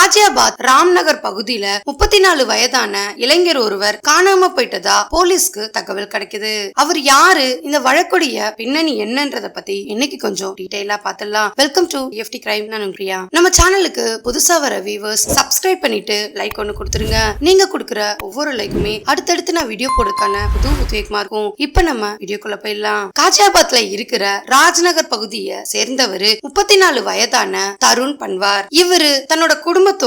காஜியாபாத் ராம்நகர் பகுதியில 34 வயதான இளைஞர் ஒருவர் காணாம போயிட்டதா போலீஸ்க்கு தகவல் கிடைக்குது. அவர் யாரு, இந்த வழக்குடைய பின்னணி என்னன்றத பத்தி இன்னைக்கு கொஞ்சம் டீடைலா பாத்துடலாம். Welcome to FT crime. நான் பிரியா. நம்ம சேனலுக்கு புதுசா வர வியூவர்ஸ் சப்ஸ்கிரைப் பண்ணிட்டு லைக் ஒன்னு கொடுத்துருங்க. நீங்க கொடுக்குற ஒவ்வொரு லைக்குமே அடுத்தடுத்து நான் வீடியோ போடுறதுக்கான புது உத்வேகமா இருக்கும். இப்ப நம்ம வீடியோக்குள்ள போயிடலாம். காஜியாபாத்ல இருக்கிற ராஜ்நகர் பகுதியை சேர்ந்தவர் 34 வயதான தருண் பன்வார். இவரு தன்னோட குடும்பத்தோட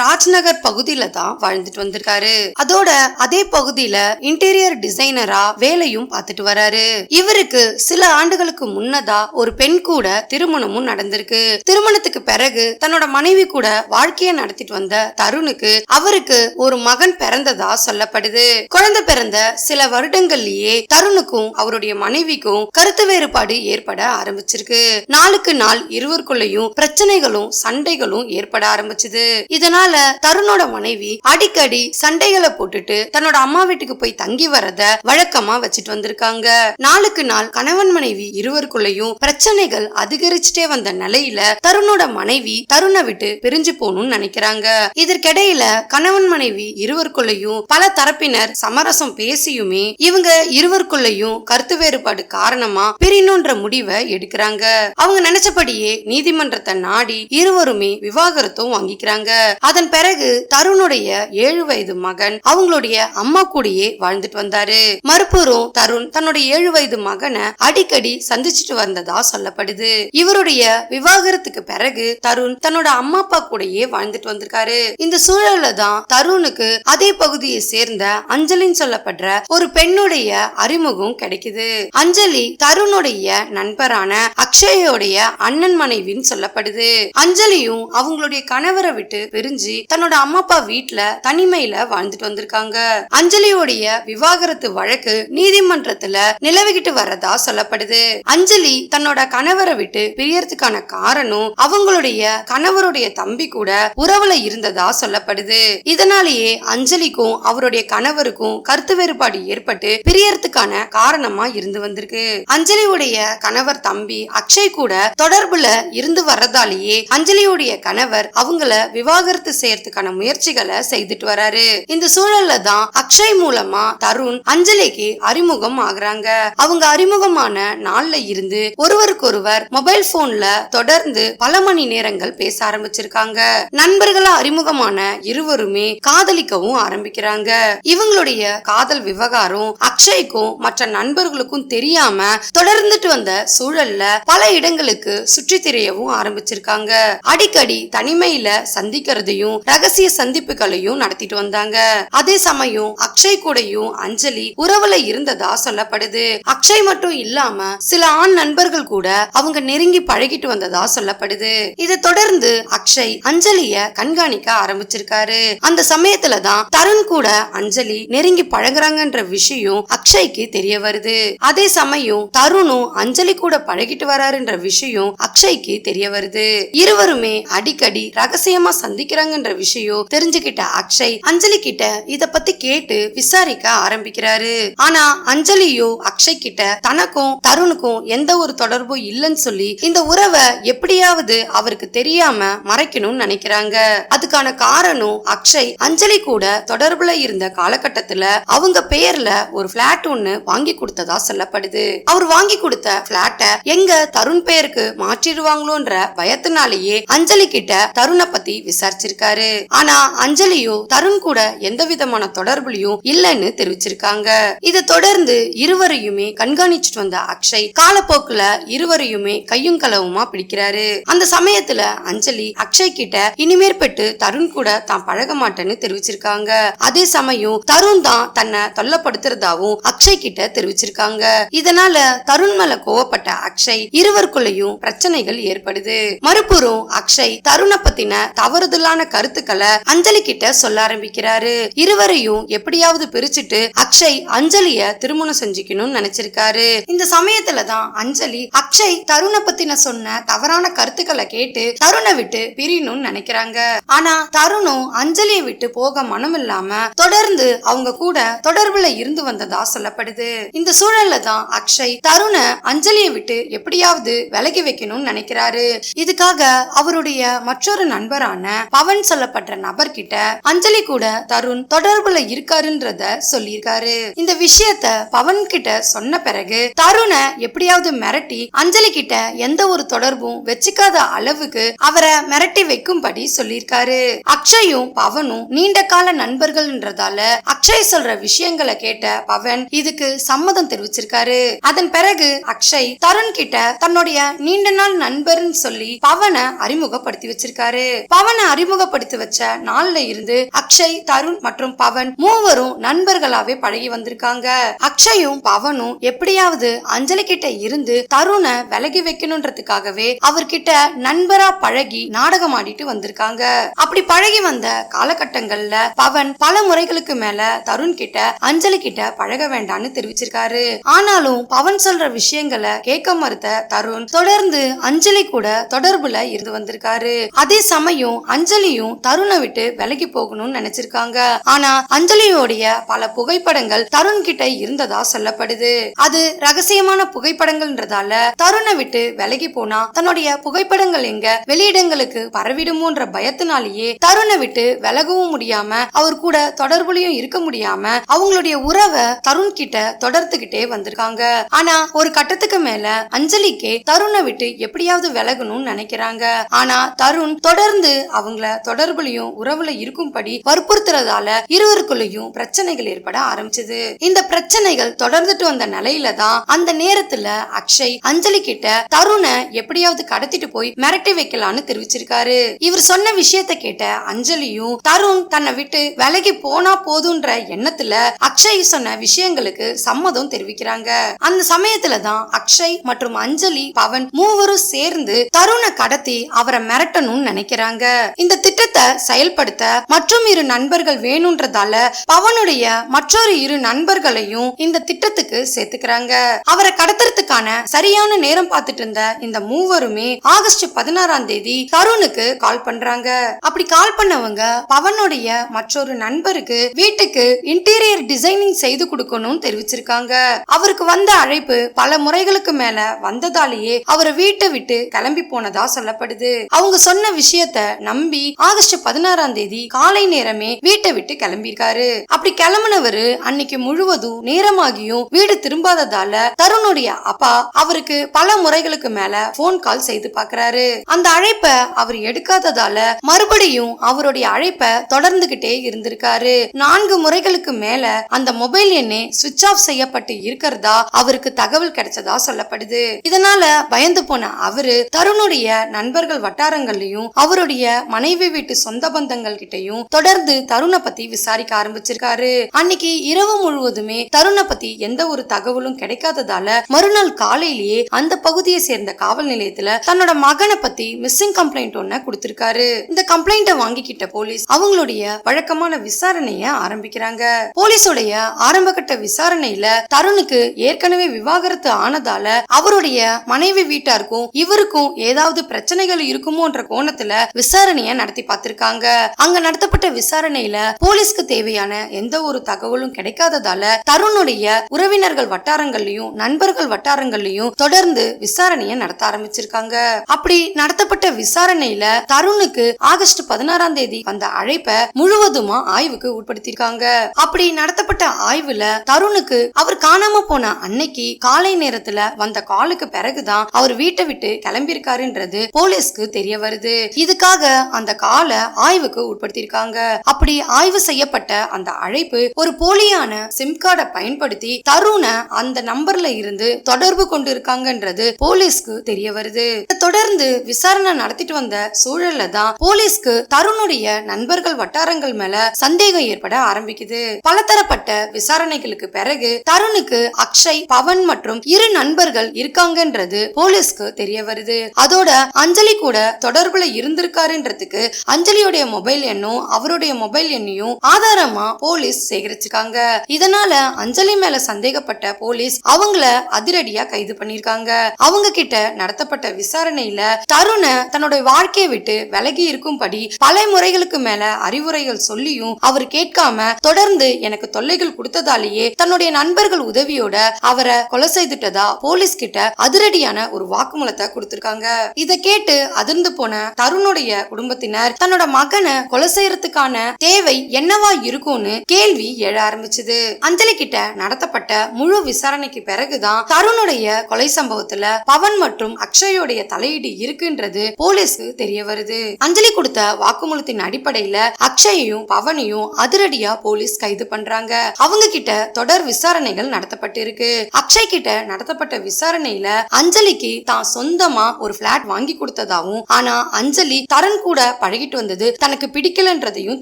ராஜ்நகர் பகுதியில தான் வாழ்ந்துட்டு வந்திருக்காரு. அதோட அதே பகுதியில இன்டீரியர் டிசைனரா வேலையும் பார்த்துட்டு வராரு. இவருக்கு சில ஆண்டுகளுக்கு முன்னதா ஒரு பெண் கூட திருமணமும் நடந்திருக்கு. திருமணத்துக்கு பிறகு தன்னோட மனைவி கூட வாழ்க்கைய நடத்திட்டு வந்த தருணுக்கு அவருக்கு ஒரு மகன் பிறந்ததா சொல்லப்படுது. குழந்தை பிறந்த சில வருடங்கள்லயே தருணுக்கும் அவருடைய மனைவிக்கும் கருத்து வேறுபாடு ஏற்பட ஆரம்பிச்சிருக்கு. நாளுக்கு நாள் இருவருக்குள்ளயும் பிரச்சனைகளும் சண்டைகளும் ஏற்பட ஆரம்பிச்சது. இதனால தருணோட மனைவி அடிக்கடி சண்டைகளை போட்டுட்டு தன்னோட அம்மா வீட்டுக்கு போய் தங்கி வரத வழக்கமா வச்சுட்டு வந்திருக்காங்க. நாளுக்கு நாள் கணவன் மனைவி இருவருக்குள்ளயும் பிரச்சனைகள் அதிகரிச்சுட்டே வந்த நிலையில தருணோட மனைவி தருணை விட்டு பிரிஞ்சு போகணும்னு நினைக்கிறாங்க. இதற்கிடையில கணவன் மனைவி இருவருக்குள்ளயும் பல தரப்பினர் சமரசம் பேசியுமே இவங்க இருவருக்குள்ளயும் கருத்து வேறுபாடு காரணமா பிரியணும்ன்ற முடிவை எடுக்கிறாங்க. அவங்க நினைச்சபடியே நீதிமன்றத்தை நாடி இருவருமே விவாகரத்தும் வாங்கிக்கிறாங்க. அதன் பிறகு தருணுடைய 7 வயது மகன் அவங்களுடைய அம்மா கூடயே வாழ்ந்துட்டு வந்தாரு. மறுபுறம் தருண் தன்னுடைய 7 வயது மகனை அடிக்கடி சந்திச்சுட்டு வந்ததா சொல்லப்படுது. இவருடைய விவாகரத்துக்கு பிறகு தருண் தன்னோட அம்மா அப்பா கூடயே வாழ்ந்துட்டு வந்திருக்காரு. இந்த சூழல்ல தான் தருணுக்கு அதே பகுதியை சேர்ந்த அஞ்சலின்னு சொல்லப்படுற ஒரு பெண்ணுடைய அறிமுகம் கிடைக்குது. அஞ்சலி தருணுடைய நண்பரான அக்ஷயோடைய அண்ணன் மனைவின்னு சொல்லப்படுது. அஞ்சலியும் அவங்களுடைய கணவரை விட்டு பிரிஞ்சு தன்னோட அம்மா அப்பா வீட்டுல தனிமையில வாழ்ந்துட்டு வந்திருக்காங்க. அஞ்சலியோடைய விவாகரத்து வழக்கு நீதிமன்றத்துல நிலவிக்கிட்டு வரதா சொல்லப்படுது. அஞ்சலி தன்னோட கணவரை விட்டு பிரியறதுக்கான காரணம் அவங்களுடைய கணவருடைய தம்பி கூட உறவுல இருந்ததா சொல்லப்படுது. இதனாலேயே அஞ்சலிக்கும் அவருடைய கணவருக்கும் கருத்து வேறுபாடு ஏற்பட்டு பிரியறதுக்கான காரணமா இருந்து வந்திருக்கு. அஞ்சலியுடைய கணவர் தம்பி அக்ஷய் கூட தொடர்புல இருந்து வர்றதாலேயே அஞ்சலியுடைய கணவர் அவங்கள விவாகரத்து செய்யறதுக்கான முயற்சிகளை செய்துட்டு வராரு. இந்த சூழல்ல தான் அக்ஷய் மூலமா தருண் அஞ்சலிக்கு அறிமுகம் ஆகுறாங்க. அவங்க அறிமுகமான நாள்ல இருந்து ஒருவருக்கொருவர் மொபைல் போன்ல தொடர்ந்து பல மணி நேரங்கள் பேச ஆரம்பிச்சிருக்காங்க. நண்பர்களா அறிமுகமான இருவருமே காதலிக்கவும் ஆரம்பிக்கிறாங்க. இவங்களுடைய காதல் விவகாரம் அக்ஷய்க்கும் மற்ற நண்பர்களுக்கும் தெரியாம தொடர்ந்துட்டு வந்த சூழல்ல பல இடங்களுக்கு சுற்றி திரியவும் ஆரம்பிச்சிருக்காங்க. அடிக்கடி தனிமையில சந்திக்கிறதையும் ரகசிய சந்திப்புகளையும் நடத்திட்டு வந்தாங்க. அதே சமயம் அக்ஷய் கூடயும் அஞ்சலி உறவுல இருந்ததா சொல்லப்படுது. அக்ஷய் மட்டும் இல்லாம சில ஆண் நண்பர்கள் கூட அவங்க நெருங்கி பழகிட்டு வந்ததா சொல்லப்படுது. இதை தொடர்ந்து அக்ஷய் அஞ்சலிய கண்காணிக்க ஆரம்பிச்சிருக்காரு. அந்த சமயத்துலதான் தருண் கூட அஞ்சலி நெருங்கி பழகுறாங்கன்ற விஷயம் அக்ஷய்க்கு தெரிய வருது. அதே சமயம் தருணும் அஞ்சலி கூட பழகிட்டு வராருன்ற விஷயம் அக்ஷய்க்கு தெரிய வருது. இருவருமே அடிக்கடி ரகசியமா சந்திக்கிறாங்கன்ற விஷயம் தெரிஞ்சுக்கிட்ட அக்ஷய் அஞ்சலி கிட்ட இத பத்தி கேட்டு விசாரிக்க ஆரம்பிக்கிறாரு. ஆனா அஞ்சலியோ அக்ஷய் கிட்ட தனக்கும் தருணுக்கும் எந்த ஒரு தொடர்பும் இல்லைன்னு சொல்லி இந்த உறவை எப்படியாவது அவருக்கு தெரியாம மறைக்கணும்னு நினைக்கிறாங்க. அதுக்கான காரணம் அக்ஷய் அஞ்சலி கூட தொடர்புல இருந்த காலகட்டத்துல அவங்க பெயர்ல ஒரு பிளாட் ஒண்ணு வாங்கி கொடுத்ததா சொல்லப்படுது. அவர் வாங்கி கொடுத்த பிளாட்ட எங்க தருண் பெயருக்கு மாற்றிடுவாங்களோன்ற பயத்தினாலேயே அஞ்சலி கிட்ட தருணை பத்தி விசாரிச்சிருக்காரு. ஆனா அஞ்சலியோ தருண் கூட எந்த விதமான தொடர்புலையும் இல்லைன்னு தெரிவிச்சிருக்காங்க. இதை தொடர்ந்து இருவரையுமே கண்காணிச்சுட்டு வந்த அக்ஷய் காலப்போக்குல இருவரையுமே கையும் களவுமா பிடிக்கிறாரு. அந்த சமயத்துல அஞ்சலி அக்ஷய் கிட்ட இனிமேற்பட்டு தருண் கூட தான் பழக மாட்டேன்னு தெரிவிச்சிருக்காங்க. அதே சமயம் தருண் தான் தன்னை தொல்லப்படுத்துறதாவும் அக்ஷய் கிட்ட தெரிவிச்சிருக்காங்க. இதனால தருண் மேல கோவப்பட்ட அக்ஷய் இருவருக்குள்ளயும் பிரச்சனைகள் ஏற்படுது. மறுபுறம் அக்ஷய் தருணை பத்தின தவறுதலான கருத்துக்களை அஞ்சலி கிட்ட சொல்ல ஆரம்பிக்கிறாரு. இருவரையும் எப்படியாவது பிரிச்சுட்டு அக்ஷய் அஞ்சலிய திருமணம் செஞ்சுக்கணும்னு நினைச்சிருக்காரு. இந்த சமயத்துலதான் அஞ்சலி அக்ஷய் தருணை பத்தின சொன்ன தவறான கருத்துக்களை கேட்டு தருணை விட்டு பிரியணும்னு நினைக்கிறாங்க. ஆனா தருணும் அஞ்சலியை விட்டு போக மனம் இல்லாம தொடர்ந்து அவங்க கூட தொடர்புல இருந்து வந்ததா சொல்லப்படுது. இந்த சூழல்ல தான் அக்ஷய் தருணை அஞ்சலியை விட்டு எப்படியாவது விலகி வைக்கணும்னு நினைக்கிறாரு. இதுக்காக அவருடைய மற்றொரு நண்பரான பவன் சொல்லப்பட்ட நபர்கிட்ட அஞ்சலி கூட தருண் தொடர்புல இருக்காருன்றத சொல்லியிருக்காரு. இந்த விஷயத்த பவன் கிட்ட சொன்ன பிறகு தருணை எப்படியாவது மிரட்டி அஞ்சலி கிட்ட எந்த ஒரு தொடர்பும் வச்சுக்காத அளவுக்கு அவரை மிரட்டி வைக்கும்படி சொல்லியிருக்காரு. அக்ஷயும் பவனும் நீண்ட கால நண்பர்கள்ன்றதால அக்ஷய் சொல்ற விஷயங்களை கேட்ட பவன் இதுக்கு சம்மதம் தெரிவிச்சிருக்காரு. அதன் பிறகு அக்ஷய் தருண் கிட்ட தன்னுடைய நீண்ட நாள் நண்பர்னு சொல்லி பவனை அறிமுகப்படுத்தி வச்சிருக்காரு. பவனை அறிமுகப்படுத்தி வச்ச நாள்ல இருந்து அக்ஷய், தருண் மற்றும் பவன் மூவரும் நண்பர்களாவே பழகி வந்திருக்காங்க. அக்ஷயும் பவனும் எப்படியாவது அஞ்சலி கிட்ட இருந்து தருணை விலகி வைக்கணும்ன்றதுக்காகவே அவர்கிட்ட நண்பரா பழகி நாடகம் ஆடிட்டு வந்திருக்காங்க. அப்படி பழகி வந்த காலகட்டங்கள்ல பவன் பல முறைகளுக்கு மேல தருண் கிட்ட அஞ்சலி கிட்ட பழக வேண்டாம்னு தெரிவிச்சிருக்காரு. ஆனாலும் பவன் சொல்ற விஷயங்களை கேட்க மறுத்த தருண் தொடர்ந்து அஞ்சலி கூட தொடர்புல இருந்து வந்திருக்காரு. அதே சமயம் அஞ்சலியும் தருணை விட்டு விலகி போகணும்னு நினைச்சிருக்காங்க. ஆனா அஞ்சலியோடைய பல புகைப்படங்கள் தருண் கிட்ட இருந்ததா சொல்லப்படுது. அது ரகசியமான புகைப்படங்கள்ன்றதால தருணை விட்டு விலகி போனா தன்னுடைய புகைப்படங்கள் எங்க வெளியிடங்களுக்கு பரவிடுமோன்ற பயத்தினாலேயே தருணை விட்டு விலகவும் முடியாம அவர் கூட தொடர்புலையும் இருக்க முடியாம அவங்களுடைய உறவை தருண் கிட்ட தொடர்ந்துகிட்டே வந்திருக்காங்க. ஆனா ஒரு கட்டத்துக்கு மேல அஞ்சலிக்கே தருணை விட்டு எப்படியாவது விலகணும்னு நினைக்கிறாங்க. ஆனா தருண் தொடர்ந்து அவங்கள தொடர்புலையும் உறவுல இருக்கும்படி வற்புறுத்துறதால இருவருக்குள்ளயும் பிரச்சனைகள் ஏற்பட ஆரம்பிச்சது. இந்த பிரச்சனைகள் தொடர்ந்துட்டு வந்த நிலையில தான் அந்த நேரத்துல அக்ஷய் அஞ்சலி கிட்ட தருணை எப்படியாவது கடத்திட்டு போய் மிரட்டி வைக்கலான்னு தெரிவிச்சிருக்காரு. இவர் சொன்ன விஷயத்த கேட்ட அஞ்சலியும் தருண் தன்னை விட்டு விலகி போனா போதுன்ற எண்ணத்துல அக்ஷய் சொன்ன விஷயங்களுக்கு சம்மதம் தெரிவிக்கிறாங்க. அந்த சமயத்துல தான் அக்ஷய் மற்றும் அஞ்சலி, பவன் மூவரும் சேர்ந்து தருணை கடத்தி அவரை மிரட்டணும்னு நினைக்கிறாங்க. இந்த திட்டத்தை செயல்படுத்த மற்றும் இரு நண்பர்கள் வேணும்ன்றதால பவனுடைய மற்றொரு இரு நண்பர்களையும் இந்த திட்டத்துக்கு சேர்த்துக்கிறாங்க. அவரை கடத்துறதுக்கான சரியான நேரம் பார்த்துட்டு இருந்த இந்த மூவருமே ஆகஸ்ட் 16ஆம் தேதி தருணுக்கு கால் பண்றாங்க. அப்படி கால் பண்ணவங்க பவனுடைய மற்றொரு நண்பருக்கு வீட்டுக்கு இன்டீரியர் டிசைனிங் செய்து கொடுக்கணும்னு தெரிவிச்சிருக்காங்க. அவருக்கு வந்த அழைப்பு பல முறைகளுக்கு மேல வந்ததாலேயே அவரை வீட்டை விட்டு கிளம்பி போனதா சொல்லப்படுது. அவங்க சொன்ன விஷயத்த நம்பி ஆகஸ்ட் 16ஆம் தேதி காலை நேரமே வீட்டை விட்டு கிளம்பிருக்காரு. அப்படி கிளம்பினவரு அன்னைக்கு முழுவதும் நேரமாகியும் வீடு திரும்பாததால தருணுடைய அப்பா அவருக்கு பல முறைகளுக்கு மேல போன் கால் செய்து பாக்குறாரு. அந்த அழைப்ப அவர் எடுக்காததால மறுபடியும் அவருடைய அழைப்ப தொடர்ந்துகிட்டே இருந்திருக்காரு. 4 முறைகளுக்கு மேல அந்த மொபைல் எண்ணே சுவிட்ச் ஆஃப் செய்யப்பட்டு இருக்கிறதா அவருக்கு தகவல் கிடைச்சதா சொல்லப்படுது. இதனால பயந்து போன அவரு தருணுடைய நண்பர்கள் வட்டாரங்கள்லயும் அவருடைய மனைவி வீட்டு சொந்த பந்தங்கள் கிட்டையும் தொடர்ந்து தருணை பத்தி விசாரிக்க ஆரம்பிச்சிருக்காரு. அன்னைக்கு இரவு முழுவதுமே தருணை பத்தி எந்த ஒரு தகவலும் கிடைக்காததால மறுநாள் காலையிலேயே அந்த பகுதியை சேர்ந்த காவல் நிலையத்துல தன்னோட மகனை பத்தி மிஸ்ஸிங் கம்ப்ளைண்ட் ஒன்ன கொடுத்திருக்காரு. இந்த கம்ப்ளைண்ட வாங்கிக்கிட்ட போலீஸ் அவங்களுடைய வழக்கமான விசாரணைய ஆரம்பிக்கிறாங்க. போலீஸோடைய ஆரம்ப கட்ட விசாரணையில தருணுக்கு ஏற்கனவே விவாகரத்து ஆனதால அவருடைய மனைவி வீட்டாருக்கும் இவருக்கும் ஏதாவது பிரச்சனைகள் இருக்குமோன்ற கோணத்துல விசாரணைய நடத்தி பார்த்திருக்காங்க. அங்க நடத்தப்பட்ட விசாரணையில போலீஸ்க்கு தேவையான எந்த ஒரு தகவலும் கிடைக்காததால தருணுடைய உறவினர்கள் வட்டாரங்கள்லயும் நண்பர்கள் வட்டாரங்கள்லயும் தொடர்ந்து விசாரணைய நடத்த ஆரம்பிச்சிருக்காங்க. அப்படி நடத்தப்பட்ட விசாரணையில தருணுக்கு ஆகஸ்ட் 16ஆம் தேதி வந்த அழைப்ப முழுவதுமா ஆய்வுக்கு உட்படுத்திருக்காங்க. அப்படி நடத்தப்பட்ட ஆய்வுல தருணுக்கு அவர் காணாம போன அன்னைக்கு காலை நேரத்துல வந்த காலுக்கு பிறகுதான் அவர் வீட்டை விட்டு கிளம்பியிருக்காருன்றது போலீஸ்க்கு தெரிய வருது. இதுக்காக அந்த காலை ஆய்வுக்கு உட்படுத்திருக்காங்க. அப்படி ஆய்வு செய்யப்பட்ட அந்த அழைப்பு ஒரு போலியான சிம் கார்டை பயன்படுத்தி தருணை அந்த நம்பர்ல இருந்து தொடர்பு கொண்டு இருக்காங்கன்றது போலீஸ்க்கு தெரிய வருது. தொடர்ந்து விசாரணை நடத்திட்டு வந்த சூழல்ல தான் போலீஸ்க்கு தருணுடைய நண்பர்கள் வட்டாரங்கள் மேல சந்தேகம் ஏற்பட ஆரம்பிக்குது. பலதரப்பட்ட விசாரணைகளுக்கு பிறகு தருணுக்கு அக்ஷய், பவன் மற்றும் இரு நண்பர்கள் இருக்காங்கன்றது போலீஸ்க்கு தெரிய வருது. அதோட அஞ்சலி கூட தொடர்புல இருந்திருக்காருன்றதுக்கு அஞ்சலியுடைய மொபைல் எண்ணும் அவருடைய மொபைல் எண்ணையும் ஆதாரமா போலீஸ் சேகரிச்சிருக்காங்க. இதனால அஞ்சலி மேல சந்தேகப்பட்ட போலீஸ் அவங்கள அதிரடியா கைது பண்ணிருக்காங்க. அவங்க கிட்ட நடத்தப்பட்ட விசாரணையில தருணை தன்னுடைய வாழ்க்கையை விட்டு விலகி இருக்கும்படி பல முறைகளுக்கு மேல அறிவுரைகள் சொல்லியும் அவர் கேட்காம தொடர்ந்து எனக்கு தொல்லைகள் கொடுத்ததாலேயே தன்னுடைய நண்பர்கள் உதவியோட அவரை கொலை செய்துட்டதா போலீஸ் கிட்ட அதிரடியான ஒரு வாக்குமூலத்தை கொடுத்திருக்காங்க. இதை கேட்டு அதிர்ந்து போன தருணுடைய குடும்பத்தினர் தன்னோட மகனை கொலை செய்யறதுக்கான தேவை என்னவா இருக்கும்னு கேள்வி எழ ஆரம்பிச்சது. அஞ்சலி கிட்ட நடத்தப்பட்ட முழு விசாரணைக்கு பிறகுதான் தருணுடைய கொலை சம்பவத்துல பவன் மற்றும் அக்ஷயோடைய தலையீடு இருக்குன்றது போலீஸ்க்கு தெரிய வருது. அஞ்சலி கொடுத்த வாக்குமூலத்தின் அடிப்படையில அக்ஷயையும் பவனையும் அதிரடியா போலீஸ் கைது பண்றாங்க. அவங்க கிட்ட தொடர் விசாரணைகள் நடத்தப்பட்டு இருக்கு. அக்ஷய் கிட்ட நடத்தப்பட்ட விசாரணையில அஞ்சலிக்கு தான் சொந்தமா ஒரு பிளாட் வாங்கி கொடுத்ததாவும், ஆனா அஞ்சலி தருண் கூட பழகிட்டு வந்தது தனக்கு பிடிக்கலன்றதையும்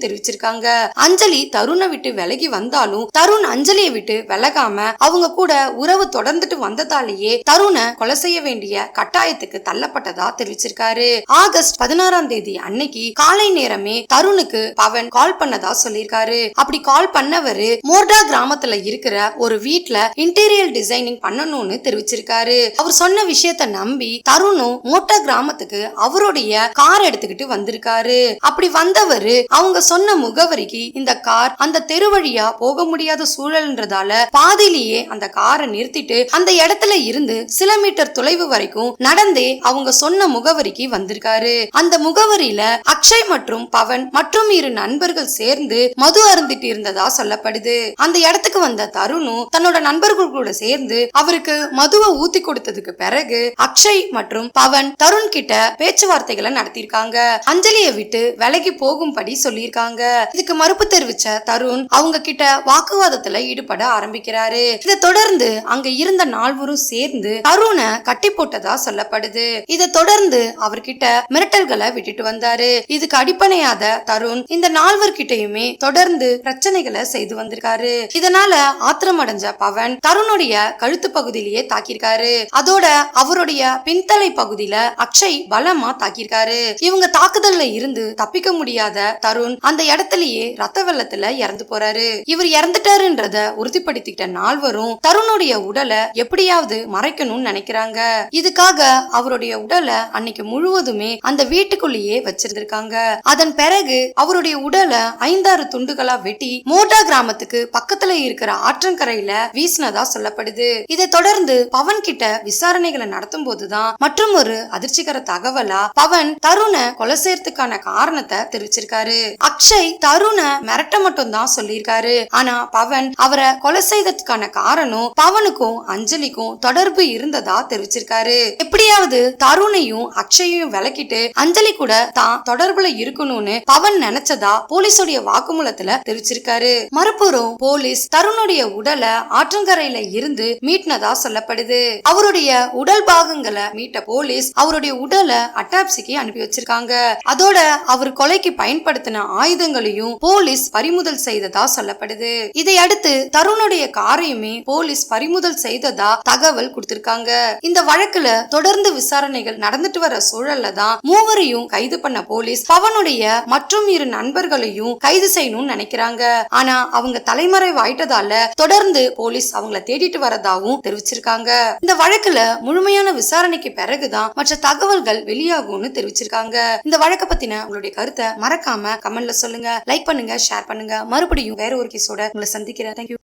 தெரிவிச்சிருக்காங்க. அஞ்சலி தருணை விட்டு விலகி வந்தாலும் தருண் அஞ்சலியை விட்டு விலகாம அவங்க கூட உறவு தொடர்ந்துட்டு வந்ததாலேயே தருணை கொலை செய்ய வேண்டிய கட்டாயத்துக்கு தள்ளப்பட்டதா தெரிவிச்சிருக்காரு. ஆகஸ்ட் 16ஆம் தேதி அன்னைக்கு காலை நேரமே தருணுக்கு பவன் கால் பண்ணதா சொல்லிருக்காரு. அப்படி கால் பண்ணவரு மோர்டா கிராமத்துல இருக்கிற ஒரு வீட்ல இன்டீரியர் டிசைனிங் பண்ணணும்னு தெரிவிச்சிருக்காரு. அவர் சொன்ன விஷயத்த நம்பி தருணும் மோர்டா கிராமத்துக்கு அவருடைய கார் எடுத்துக்கிட்டு வந்திருக்காரு. அப்படி வந்தவரு அவங்க சொன்ன முகவரிக்கு இந்த கார் அந்த தெரு வழியா போக முடியாத சூழல்ன்றதால பாதியிலேயே அந்த காரை நிறுத்திட்டு அந்த இடத்துல இருந்து சில மீட்டர் தொலைவு வரைக்கும் நடந்தே அவங்க சொன்ன முகவரிக்கு வந்திருக்காரு. அந்த முகவரியில அக்ஷய் மற்றும் பவன் மற்றும் இரு நண்பர்கள் சேர்ந்து மது அருந்திட்டு இருந்ததா சொல்லப்படுது. அந்த இடத்துக்கு வந்த தருணும் தன்னோட நண்பர்கள் கூட சேர்ந்து அவருக்கு மதுவை ஊத்தி கொடுத்ததுக்கு பிறகு அக்ஷய் மற்றும் பவன் தருண் கிட்ட பேச்சுவார்த்தைகளை நடத்திருக்காங்க. அஞ்சலியை விட்டு விலகி போகும்படி சொல்லியிருக்காங்க. இதுக்கு மறுப்பு தெரிவிச்ச தருண் அவங்க கிட்ட வாக்குவாதத்துல ஈடுபட ஆரம்பிக்கிறாரு. இதை தொடர்ந்து அங்க இருந்த நால்வரும் சேர்ந்து தருணை கட்டி போட்டதா சொல்லப்படுது. இதை தொடர்ந்து அவர்கிட்ட மிரட்டல்களை விட்டுட்டு வந்தாரு. இதுக்கு அடிப்படையாத தருண் இந்த நால்வர்கிட்டயுமே தொடர்ந்து பிரச்சனைகளை செய்து வந்திருக்காரு. இதனால ஆத்திரம் அடைஞ்ச பவன் தருணுடைய கழுத்து பகுதியிலேயே தாக்கியிருக்காரு. அதோட அவருடைய பின்தலை பகுதியில அக்ஷய் பலமா தாக்கியிருக்காரு. இவங்க தாக்குதல்ல இருந்து தப்பிக்க முடியாத தருண் அந்த இடத்திலேயே ரத்த வெள்ளத்துல இறந்து போறாரு. இவர் இறந்துட்டாருன்றத உறுதிப்படுத்திக்கிட்ட நால்வரும் தருணுடைய உடலை எப்படியாவது மறைக்கணும்னு நினைக்கிறாங்க. இதுக்காக அவருடைய உடலை அன்னைக்கு முழுவதுமே அந்த வீட்டுக்குள்ளேயே வச்சிருந்திருக்காங்க. அதன் பிறகு அவருடைய உடலை 5-6 துண்டுகளா வெட்டி மோர்டா கிராமத்துக்கு பக்கத்துல இருக்கிற ஆற்றங்கரையில வீசினதா சொல்லப்படுது. இதை தொடர்ந்து பவன் கிட்ட விசாரணைகளை நடத்தும் போதுதான் மற்றும் ஒரு அதிர்ச்சிகர தகவலா பவன் தருணை கொலை செய்யறதுக்கான காரணத்தை தெரிவிச்சிருக்காரு. அக்ஷய் தருணை மிரட்ட மட்டும் தான் சொல்லியிருக்காரு. ஆனா பவன் அவரை கொலை செய்ததுக்கான காரணம் பவனுக்கும் அஞ்சலிக்கும் தொடர்பு இருந்ததா தெரிவிச்சிருக்காரு. எப்படியாவது தருணையும் அக்ஷயையும் விலக்கிட்டு அஞ்சலி கூட தான் தொடர்புல இருக்கணும்னு பவன் நினைச்சதா போலீஸுடைய வாக்குமூலத்துல தெரிவிச்சிருக்காரு. மறுபுறம் போலீஸ் தருணுடைய உடலை ஆற்றங்கரையில இருந்து மீட்னதா சொல்லப்படுது. அவருடைய உடல் பாகங்களை மீட்ட போலீஸ் அவருடைய உடலை அட்டாப்சிக்கு அனுப்பி வச்சிருக்காங்க. அதோட அவர் கொலைக்கு பயன்படுத்தின ஆயுதங்களையும் போலீஸ் பறிமுதல் செய்ததா சொல்லப்படுது. இதை அடுத்து தருணுடைய காரையுமே போலீஸ் பறிமுதல் செய்ததா தகவல் கொடுத்திருக்காங்க. இந்த வழக்குல தொடர்ந்து விசாரணைகள் நடந்துட்டு வர சூழல்ல தான் மூவரையும் கைது பண்ண போலீஸ் பவனுடைய மற்றும் இரு நண்பர்களையும் கைது செய்யணும்னு நினைக்கிறாங்க. ஆனா அவங்க தலைமறைவாயிட்டதால தொடர்ந்து போலீஸ் அவங்கள தேடிட்டு வரதாவும் தெரிவிச்சிருக்காங்க. இந்த வழக்குல முழுமையான விசாரணைக்கு பிறகுதான் மற்ற தகவல்கள் வெளியாகும்னு தெரிவிச்சிருக்காங்க. இந்த வழக்கை பத்தின உங்களுடைய கருத்தை மறக்காம கமெண்ட்ல சொல்லுங்க. லைக் பண்ணுங்க, ஷேர் பண்ணுங்க. மறுபடியும் வேற ஒரு கேஸோட உங்களை சந்திக்கிறேன். தேங்க்யூ.